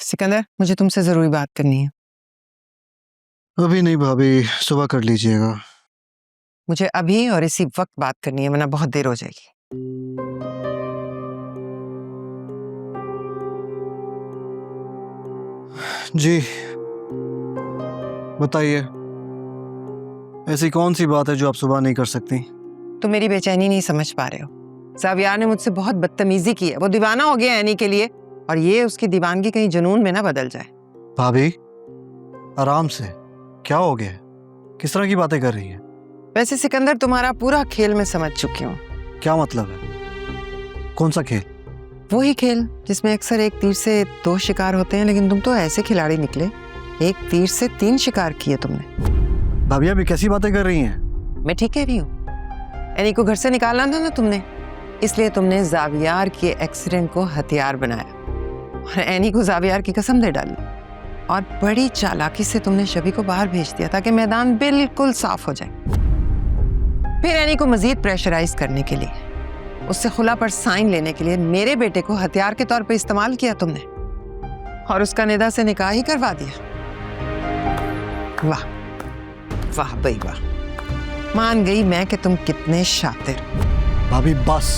सिकंदर, मुझे तुमसे जरूरी बात करनी है। अभी नहीं भाभी, सुबह कर लीजिएगा। मुझे अभी और इसी वक्त बात करनी है, वरना बहुत देर हो जाएगी। जी बताइए, ऐसी कौन सी बात है जो आप सुबह नहीं कर सकती? तुम मेरी बेचैनी नहीं समझ पा रहे हो। ज़ावियार ने मुझसे बहुत बदतमीजी की है। वो दीवाना हो गया है एनी के लिए, और ये उसकी दीवानगी कहीं जुनून में ना बदल जाए। भाभी आराम से, क्या हो गया? किस तरह की बातें कर रही हैं? वैसे सिकंदर, तुम्हारा पूरा खेल मैं समझ चुकी हूँ। क्या मतलब है? कौन सा खेल? वही खेल जिसमें अक्सर एक तीर से 2 शिकार होते हैं, लेकिन तुम तो ऐसे खिलाड़ी निकले, एक तीर से 3 शिकार किए तुमने। भाभी अभी कैसी बातें कर रही हैं? मैं ठीक कह रही हूँ। एनी को घर से निकालना था ना तुमने, इसलिए तुमने ज़ावियार के एक्सीडेंट को हथियार बनाया और एनी को ज़ावियार की कसम दे डाली, और बड़ी चालाकी से तुमने शबी को बाहर भेज दिया ताकि मैदान बिल्कुल साफ हो जाए। फिर एनी को मजीद प्रेशराइज करने के लिए, उससे खुला पर साइन लेने के लिए मेरे बेटे को हथियार के तौर पर इस्तेमाल किया तुमने, और उसका निदा से निकाह ही करवा दिया। वाह वाह भाई वाह, मान गई मैं कि तुम कितने शातिर। भाभी बस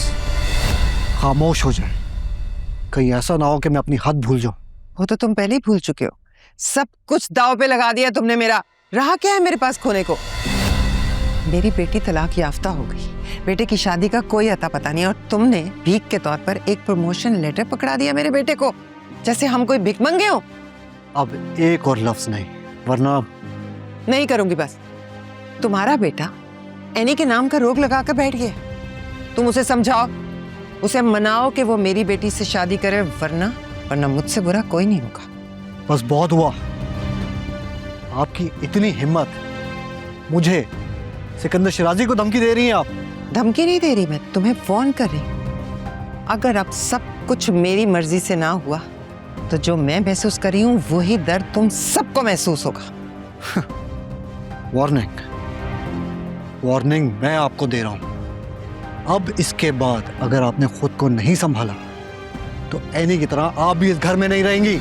खामोश हो जाए, कहीं ऐसा ना हो कि मैं अपनी हद भूल जाऊं। वो तो तुम पहले ही भूल चुके हो। सब कुछ दांव पे लगा दिया तुमने मेरा। रहा क्या है मेरे पास खोने को? मेरी बेटी तलाक याफ्ता हो गई, बेटे की शादी का कोई अता पता नहीं, और तुमने भीख के तौर पर एक प्रमोशन लेटर पकड़ा दिया मेरे बेटे को, जैसे हम कोई भिखमंगे हो। अब एक और लफ्ज नहीं, वरना नहीं करूंगी बस। तुम्हारा बेटा एनी के नाम का रोग लगाकर बैठ गया। तुम उसे समझाओ, उसे मनाओ कि वो मेरी बेटी से शादी करे, वरना मुझसे बुरा कोई नहीं होगा। बस बहुत हुआ। आपकी इतनी हिम्मत, मुझे सिकंदर शिराजी को धमकी दे रही हैं आप? धमकी नहीं दे रही, मैं तुम्हें फोन कर रही हूं। अगर अब सब कुछ मेरी मर्जी से ना हुआ तो जो मैं महसूस कर रही हूं वही दर्द तुम सबको महसूस होगा। वार्निंग वार्निंग मैं आपको दे रहा हूं। अब इसके बाद अगर आपने खुद को नहीं संभाला तो एनी की तरह आप भी इस घर में नहीं रहेंगी।